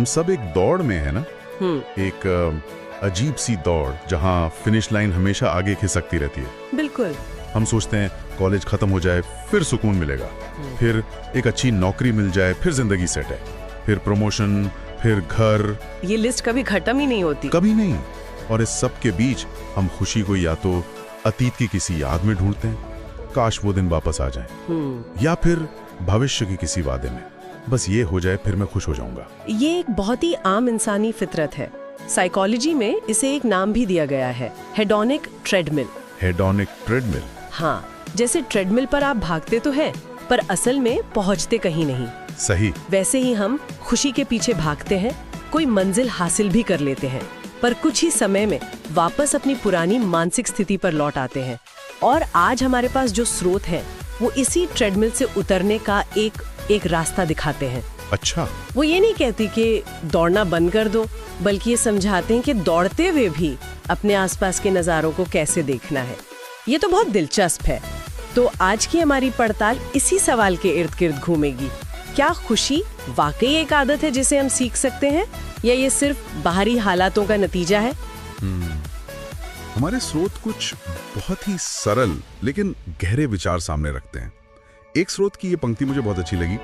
हम सब एक दौड़ में है ना, एक अजीब सी दौड़ जहां फिनिश लाइन हमेशा आगे खिसकती रहती है। बिल्कुल। हम सोचते हैं कॉलेज खत्म हो जाए फिर सुकून मिलेगा, फिर एक अच्छी नौकरी मिल जाए फिर जिंदगी सेट है, फिर प्रमोशन, फिर घर। ये लिस्ट कभी खत्म ही नहीं होती। कभी नहीं। और इस सब के बीच हम खुशी को या तो अतीत की किसी याद में ढूंढते हैं, काश वो दिन वापस आ जाए, या फिर भविष्य की किसी वादे में, बस ये हो जाए फिर मैं खुश हो जाऊंगा। ये एक बहुत ही आम इंसानी फितरत है। साइकोलॉजी में इसे एक नाम भी दिया गया है, हेडोनिक ट्रेडमिल। Hedonic treadmill? हाँ, जैसे ट्रेडमिल पर आप भागते तो हैं, पर असल में पहुंचते कहीं नहीं। सही। वैसे ही हम खुशी के पीछे भागते हैं, कोई मंजिल हासिल भी कर लेते हैं, पर कुछ ही समय में वापस अपनी पुरानी मानसिक स्थिति पर लौट आते हैं। और आज हमारे पास जो स्रोत हैं, वो इसी ट्रेडमिल से उतरने का एक रास्ता दिखाते हैं। अच्छा। वो ये नहीं कहती कि दौड़ना बंद कर दो, बल्कि ये समझाते हैं कि दौड़ते हुए भी अपने आसपास के नज़ारों को कैसे देखना है। ये तो बहुत दिलचस्प है। तो आज की हमारी पड़ताल इसी सवाल के इर्द गिर्द घूमेगी। क्या खुशी वाकई एक आदत है जिसे हम सीख सकते हैं, या ये सिर्फ बाहरी हालातों का नतीजा है? हमारे स्रोत कुछ बहुत ही सरल लेकिन गहरे विचार सामने रखते हैं। एक स्रोत की ये पंक्ति मुझे बहुत अच्छी लगी,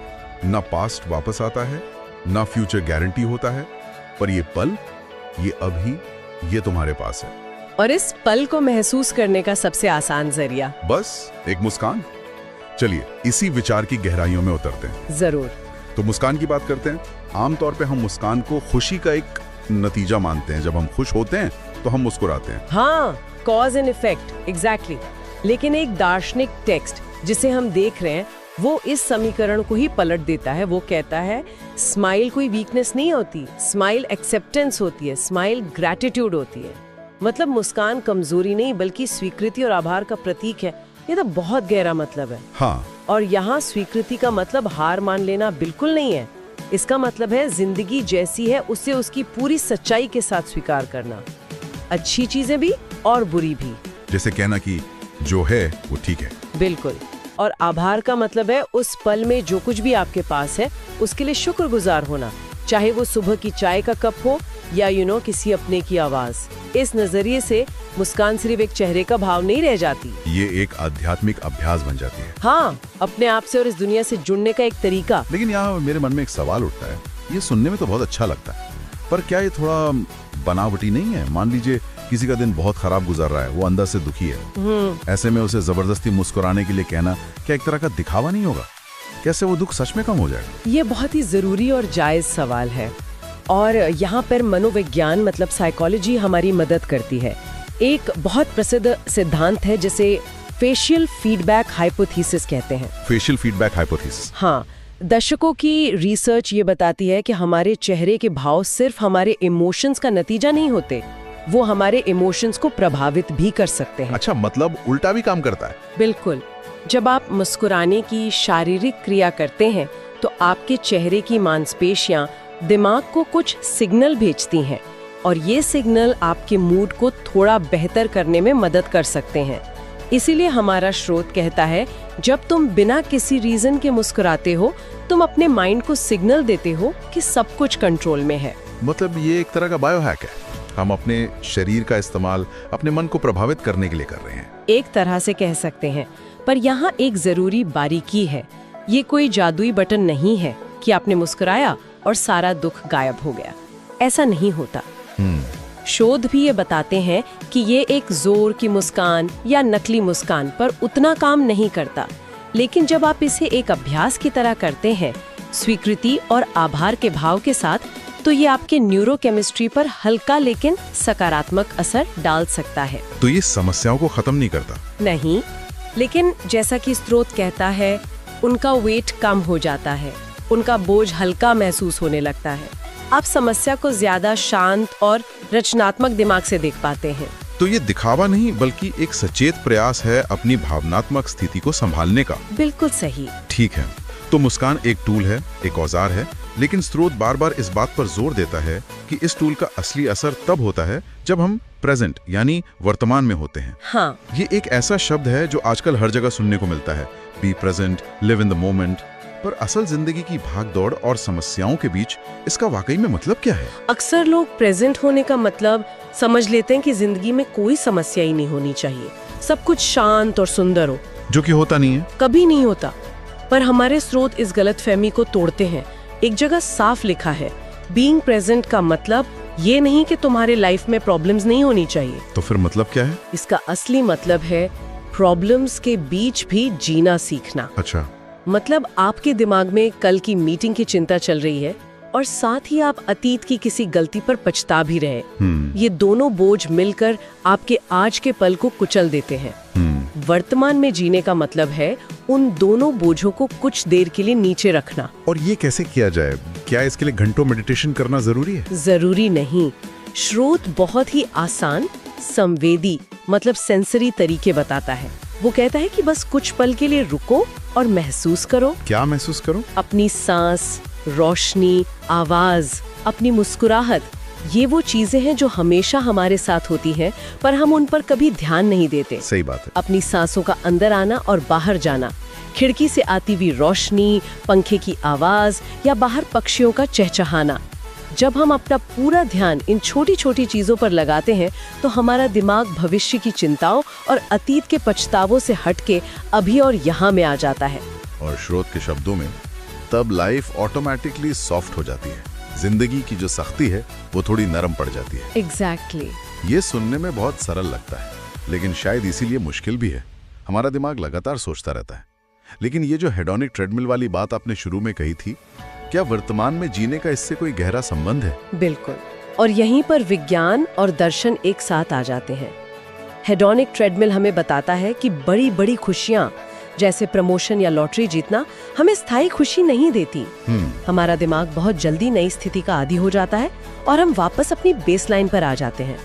ना पास्ट वापस आता है, ना फ्यूचर गारंटी होता है, पर ये पल, ये अभी, ये तुम्हारे पास है। और इस पल को महसूस करने का सबसे आसान जरिया बस एक मुस्कान। चलिए इसी विचार की गहराइयों में उतरते हैं। जरूर। तो मुस्कान की बात करते हैं। आमतौर पे हम मुस्कान को खुशी का एक नतीजा मानते हैं। जब हम खुश होते हैं तो हम मुस्कुराते हैं। हाँ, कॉज एंड इफेक्ट, एग्जैक्टली। लेकिन एक दार्शनिक टेक्स्ट जिसे हम देख रहे हैं, वो इस समीकरण को ही पलट देता है। वो कहता है स्माइल कोई वीकनेस नहीं होती, स्माइल एक्सेप्टेंस होती है, स्माइल ग्रैटिट्यूड होती है। मतलब मुस्कान कमजोरी नहीं बल्कि स्वीकृति और आभार का प्रतीक है। ये तो बहुत गहरा मतलब है। हाँ। और यहाँ स्वीकृति का मतलब हार मान लेना बिल्कुल नहीं है। इसका मतलब है जिंदगी जैसी है उसे उसकी पूरी सच्चाई के साथ स्वीकार करना, अच्छी चीजें भी और बुरी भी। जैसे कहना कि जो है वो ठीक है। बिल्कुल। और आभार का मतलब है उस पल में जो कुछ भी आपके पास है उसके लिए शुक्रगुजार होना, चाहे वो सुबह की चाय का कप हो या किसी अपने की आवाज। इस नजरिए से मुस्कान सिर्फ एक चेहरे का भाव नहीं रह जाती, ये एक आध्यात्मिक अभ्यास बन जाती है। हाँ, अपने आप से और इस दुनिया से जुड़ने का एक तरीका। लेकिन यहाँ मेरे मन में एक सवाल उठता है। ये सुनने में तो बहुत अच्छा लगता है, पर क्या ये थोड़ा बनावटी नहीं है? मान लीजिए किसी का दिन बहुत खराब गुजर रहा है, वो अंदर से दुखी है, ऐसे में उसे जबरदस्ती मुस्कुराने के लिए कहना क्या एक तरह का दिखावा नहीं होगा? कैसे वो दुख सच में कम हो जाएगा? ये बहुत ही जरूरी और जायज सवाल है, और यहाँ पर मनोविज्ञान मतलब साइकोलॉजी हमारी मदद करती है। एक बहुत प्रसिद्ध सिद्धांत है जिसे फेशियल फीडबैक हाइपोथेसिस कहते हैं। Facial feedback hypothesis? हाँ, दशकों की रिसर्च ये बताती है कि हमारे चेहरे के भाव सिर्फ हमारे इमोशंस का नतीजा नहीं होते, वो हमारे इमोशंस को प्रभावित भी कर सकते हैं। अच्छा, मतलब उल्टा भी काम करता है? बिल्कुल। जब आप मुस्कुराने की शारीरिक क्रिया करते हैं तो आपके चेहरे की मांसपेशियां दिमाग को कुछ सिग्नल भेजती हैं, और ये सिग्नल आपके मूड को थोड़ा बेहतर करने में मदद कर सकते हैं। इसीलिए हमारा स्रोत कहता है जब तुम बिना किसी रीजन के मुस्कुराते हो, तुम अपने माइंड को सिग्नल देते हो कि सब कुछ कंट्रोल में है। मतलब ये एक तरह का बायोहैक है। हम अपने शरीर का इस्तेमाल अपने मन को प्रभावित करने के लिए कर रहे हैं। एक तरह से कह सकते हैं, पर यहाँ एक जरूरी बारीकी है। ये कोई जादुई बटन नहीं है कि आपने मुस्कुराया और सारा दुख गायब हो गया। ऐसा नहीं होता। शोध भी ये बताते हैं कि ये एक जोर की मुस्कान या नकली मुस्कान पर उतना काम नहीं करता, लेकिन जब आप इसे एक अभ्यास की तरह करते हैं, स्वीकृति और आभार के भाव के साथ, तो ये आपके न्यूरोकेमिस्ट्री पर हल्का लेकिन सकारात्मक असर डाल सकता है। तो ये समस्याओं को खत्म नहीं करता? नहीं, लेकिन जैसा कि स्रोत कहता है, उनका वेट कम हो जाता है, उनका बोझ हल्का महसूस होने लगता है। आप समस्या को ज्यादा शांत और रचनात्मक दिमाग से देख पाते हैं। तो ये दिखावा नहीं बल्कि एक सचेत प्रयास है अपनी भावनात्मक स्थिति को संभालने का। बिल्कुल सही। ठीक है, तो मुस्कान एक टूल है, एक औजार है, लेकिन स्रोत बार बार इस बात पर जोर देता है कि इस टूल का असली असर तब होता है जब हम प्रेजेंट यानी वर्तमान में होते हैं। हाँ। ये एक ऐसा शब्द है जो आजकल हर जगह सुनने को मिलता है, be present, live in the moment. पर असल जिंदगी की भागदौड़ और समस्याओं के बीच इसका वाकई में मतलब क्या है? अक्सर लोग प्रेजेंट होने का मतलब समझ लेते हैं कि जिंदगी में कोई समस्या ही नहीं होनी चाहिए, सब कुछ शांत और सुंदर हो, जो कि होता नहीं है। कभी नहीं होता। पर हमारे स्रोत इस गलतफहमी को तोड़ते हैं। एक जगह साफ लिखा है, बीइंग प्रेजेंट का मतलब ये नहीं कि तुम्हारे लाइफ में प्रॉब्लम्स नहीं होनी चाहिए। तो फिर मतलब क्या है? इसका असली मतलब है प्रॉब्लम्स के बीच भी जीना सीखना। अच्छा। मतलब आपके दिमाग में कल की मीटिंग की चिंता चल रही है और साथ ही आप अतीत की किसी गलती पर पछता भी रहे। ये दोनों बोझ मिलकर आपके आज के पल को कुचल देते हैं। वर्तमान में जीने का मतलब है उन दोनों बोझों को कुछ देर के लिए नीचे रखना। और ये कैसे किया जाए? क्या इसके लिए घंटों मेडिटेशन करना जरूरी है? जरूरी नहीं। स्रोत बहुत ही आसान, संवेदी मतलब सेंसरी तरीके बताता है। वो कहता है कि बस कुछ पल के लिए रुको और महसूस करो। क्या महसूस करो? अपनी सांस, रोशनी, आवाज, अपनी मुस्कुराहट। ये वो चीजें हैं जो हमेशा हमारे साथ होती हैं, पर हम उन पर कभी ध्यान नहीं देते। सही बात है। अपनी सांसों का अंदर आना और बाहर जाना, खिड़की से आती हुई रोशनी, पंखे की आवाज या बाहर पक्षियों का चहचहाना। जब हम अपना पूरा ध्यान इन छोटी छोटी चीजों पर लगाते हैं तो हमारा दिमाग भविष्य की चिंताओं और अतीत के पछतावों से हटके अभी और यहाँ में आ जाता है। और स्रोत के शब्दों में तब लाइफ ऑटोमेटिकली सॉफ्ट हो जाती है। जिंदगी की जो सख्ती है वो थोड़ी नरम पड़ जाती है। एग्जैक्टली। ये सुनने में बहुत सरल लगता है, लेकिन शायद इसीलिए मुश्किल भी है। हमारा दिमाग लगातार सोचता रहता है। लेकिन ये जो हेडोनिक ट्रेडमिल वाली बात आपने शुरू में कही थी, क्या वर्तमान में जीने का इससे कोई गहरा संबंध है? बिल्कुल। और यहीं पर विज्ञान और दर्शन एक साथ आ जाते हैं। हेडोनिक ट्रेडमिल हमें बताता है कि बड़ी बड़ी खुशियां जैसे प्रमोशन या लॉटरी जीतना हमें स्थायी खुशी नहीं देती। हमारा दिमाग बहुत जल्दी नई स्थिति का आदी हो जाता है और हम वापस अपनी बेसलाइन पर आ जाते हैं।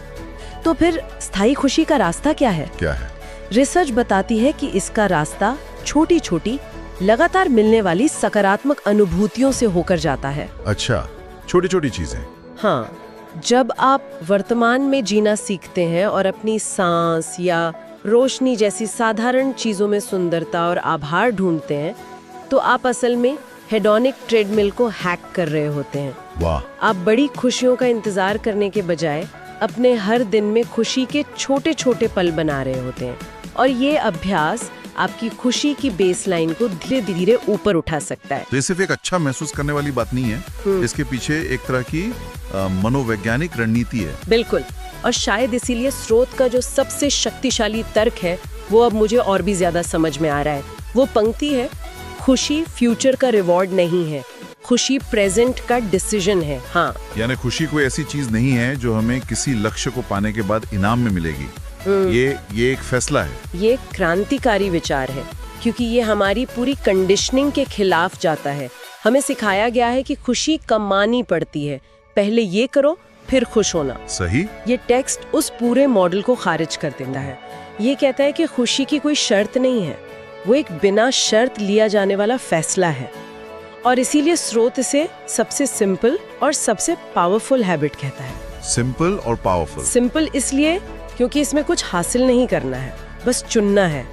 तो फिर स्थायी खुशी का रास्ता क्या है? क्या है? रिसर्च बताती है कि इसका रास्ता छोटी छोटी लगातार मिलने वाली सकारात्मक अनुभूतियों से होकर जाता है। अच्छा, छोटी छोटी चीजें। हाँ, जब आप वर्तमान में जीना सीखते हैं और अपनी सांस या रोशनी जैसी साधारण चीजों में सुंदरता और आभार ढूंढते हैं, तो आप असल में हेडोनिक ट्रेडमिल को हैक कर रहे होते हैं। वाह! आप बड़ी खुशियों का इंतजार करने के बजाय अपने हर दिन में खुशी के छोटे छोटे पल बना रहे होते हैं। और ये अभ्यास आपकी खुशी की बेसलाइन को धीरे धीरे ऊपर उठा सकता है। तो ये सिर्फ एक अच्छा महसूस करने वाली बात नहीं है, इसके पीछे एक तरह की मनोवैज्ञानिक रणनीति है। बिल्कुल। और शायद इसीलिए स्रोत का जो सबसे शक्तिशाली तर्क है वो अब मुझे और भी ज्यादा समझ में आ रहा है। वो पंक्ति है, खुशी फ्यूचर का रिवॉर्ड नहीं है, खुशी प्रेजेंट का डिसीजन है। हाँ, यानी खुशी कोई ऐसी चीज नहीं है जो हमें किसी लक्ष्य को पाने के बाद इनाम में मिलेगी। ये एक फैसला है। ये क्रांतिकारी विचार है, क्योंकि ये हमारी पूरी कंडीशनिंग के खिलाफ जाता है। हमें सिखाया गया है कि खुशी कमानी पड़ती है, पहले ये करो फिर खुश होना। सही। ये टेक्स्ट उस पूरे मॉडल को खारिज कर देता है। ये कहता है कि खुशी की कोई शर्त नहीं है, वो एक बिना शर्त लिया जाने वाला फैसला है। और इसीलिए स्रोत इसे सबसे सिंपल और सबसे पावरफुल हैबिट कहता है। सिंपल और पावरफुल। सिंपल इसलिए क्योंकि इसमें कुछ हासिल नहीं करना है, बस चुनना है।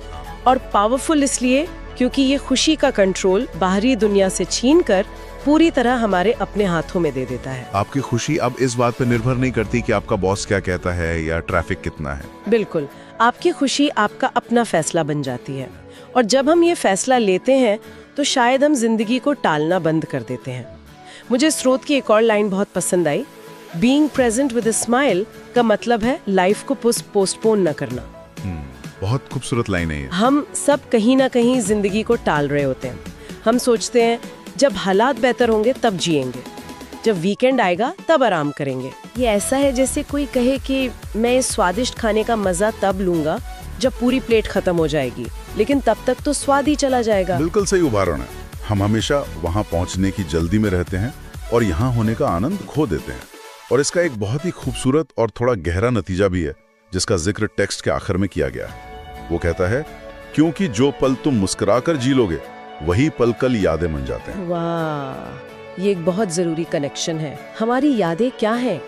और पावरफुल इसलिए क्योंकि ये खुशी का कंट्रोल बाहरी दुनिया से छीनकर पूरी तरह हमारे अपने हाथों में दे देता है। आपकी खुशी अब इस बात पर निर्भर नहीं करती कि आपका बॉस क्या कहता है या ट्रैफिक कितना है। बिल्कुल, आपकी खुशी आपका अपना फैसला बन जाती है। और जब हम ये फैसला लेते हैं तो शायद हम जिंदगी को टालना बंद कर देते हैं। मुझे स्रोत की एक और लाइन बहुत पसंद आई, being present with a smile का मतलब है लाइफ को पोस्टपोन न करना। बहुत खूबसूरत लाइन है ये। हम सब कहीं ना कहीं जिंदगी को टाल रहे होते हैं। हम सोचते हैं जब हालात बेहतर होंगे तब जिएंगे, जब वीकेंड आएगा तब आराम करेंगे। ये ऐसा है जैसे कोई कहे कि मैं इस स्वादिष्ट खाने का मजा तब लूंगा जब पूरी प्लेट खत्म हो जाएगी, लेकिन तब तक तो स्वाद ही चला जाएगा। बिल्कुल सही उदाहरण है। हम हमेशा वहाँ पहुँचने की जल्दी में रहते हैं और यहाँ होने का आनंद खो देते हैं। और इसका एक बहुत ही खूबसूरत और थोड़ा गहरा नतीजा भी है, जिसका जिक्र टेक्स्ट के आखिर में किया गया है। वो कहता है, क्योंकि जो पल तुम मुस्कुराकर जी लोगे वही पल कल यादें बन जाते हैं। वाह, ये एक बहुत जरूरी कनेक्शन है। हमारी यादें क्या हैं?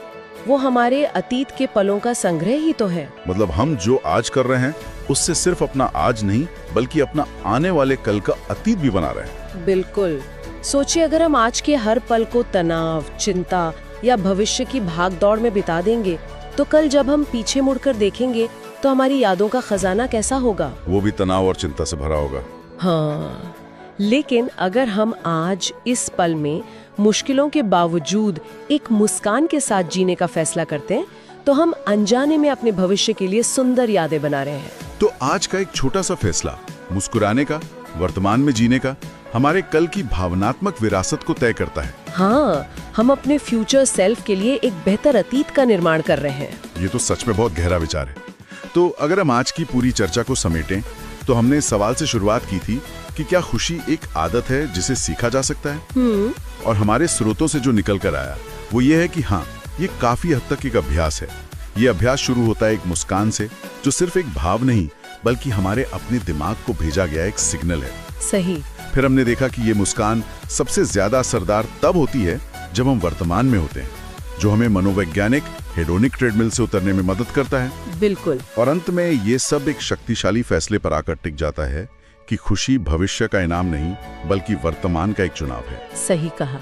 वो हमारे अतीत के पलों का संग्रह ही तो है। मतलब हम जो आज कर रहे हैं उससे सिर्फ अपना आज नहीं बल्कि अपना आने वाले कल का अतीत भी बना रहे हैं। बिल्कुल। सोचिए, अगर हम आज के हर पल को तनाव, चिंता या भविष्य की भागदौड़ में बिता देंगे तो कल जब हम पीछे मुड़कर देखेंगे तो हमारी यादों का खजाना कैसा होगा? वो भी तनाव और चिंता से भरा होगा। हाँ, लेकिन अगर हम आज इस पल में मुश्किलों के बावजूद एक मुस्कान के साथ जीने का फैसला करते हैं तो हम अनजाने में अपने भविष्य के लिए सुंदर यादें बना रहे हैं। तो आज का एक छोटा सा फैसला मुस्कुराने का, वर्तमान में जीने का, हमारे कल की भावनात्मक विरासत को तय करता है। हाँ, हम अपने फ्यूचर सेल्फ के लिए एक बेहतर अतीत का निर्माण कर रहे हैं। ये तो सच में बहुत गहरा विचार है। तो अगर हम आज की पूरी चर्चा को समेटें तो हमने इस सवाल से शुरुआत की थी कि क्या खुशी एक आदत है जिसे सीखा जा सकता है? और हमारे स्रोतों से जो निकल कर आया वो ये है कि हाँ, ये काफी हद तक एक अभ्यास है। ये अभ्यास शुरू होता है एक मुस्कान से, जो सिर्फ एक भाव नहीं बल्कि हमारे अपने दिमाग को भेजा गया एक सिग्नल है। सही। फिर हमने देखा कि ये मुस्कान सबसे ज्यादा असरदार तब होती है जब हम वर्तमान में होते हैं, जो हमें मनोवैज्ञानिक हेडोनिक ट्रेडमिल से उतरने में मदद करता है। बिल्कुल। और अंत में ये सब एक शक्तिशाली फैसले पर आकर टिक जाता है कि खुशी भविष्य का इनाम नहीं बल्कि वर्तमान का एक चुनाव है। सही कहा।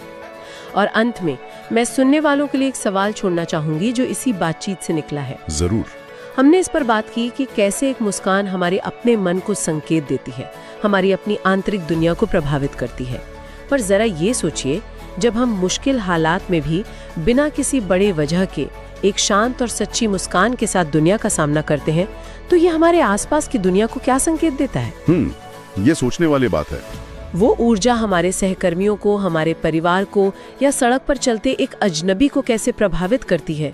और अंत में मैं सुनने वालों के लिए एक सवाल छोड़ना चाहूंगी जो इसी बातचीत से निकला है। जरूर। हमने इस पर बात की कि कैसे एक मुस्कान हमारे अपने मन को संकेत देती है, हमारी अपनी आंतरिक दुनिया को प्रभावित करती है। पर जरा ये सोचिए, जब हम मुश्किल हालात में भी बिना किसी बड़े वजह के एक शांत और सच्ची मुस्कान के साथ दुनिया का सामना करते हैं तो ये हमारे आसपास की दुनिया को क्या संकेत देता है? ये सोचने वाली बात है। वो ऊर्जा हमारे सहकर्मियों को, हमारे परिवार को या सड़क पर चलते एक अजनबी को कैसे प्रभावित करती है,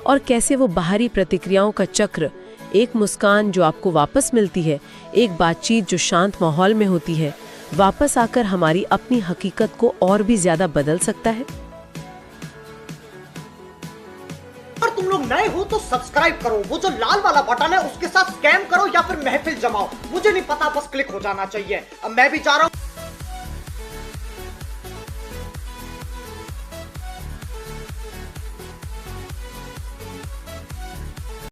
और कैसे वो बाहरी प्रतिक्रियाओं का चक्र, एक मुस्कान जो आपको वापस मिलती है, एक बातचीत जो शांत माहौल में होती है, वापस आकर हमारी अपनी हकीकत को और भी ज्यादा बदल सकता है। अगर तुम लोग नए हो तो सब्सक्राइब करो, वो जो लाल वाला बटन है उसके साथ स्कैम करो या फिर महफिल जमाओ, मुझे नहीं पता, बस क्लिक हो जाना चाहिए। अब मैं भी जा रहा हूँ।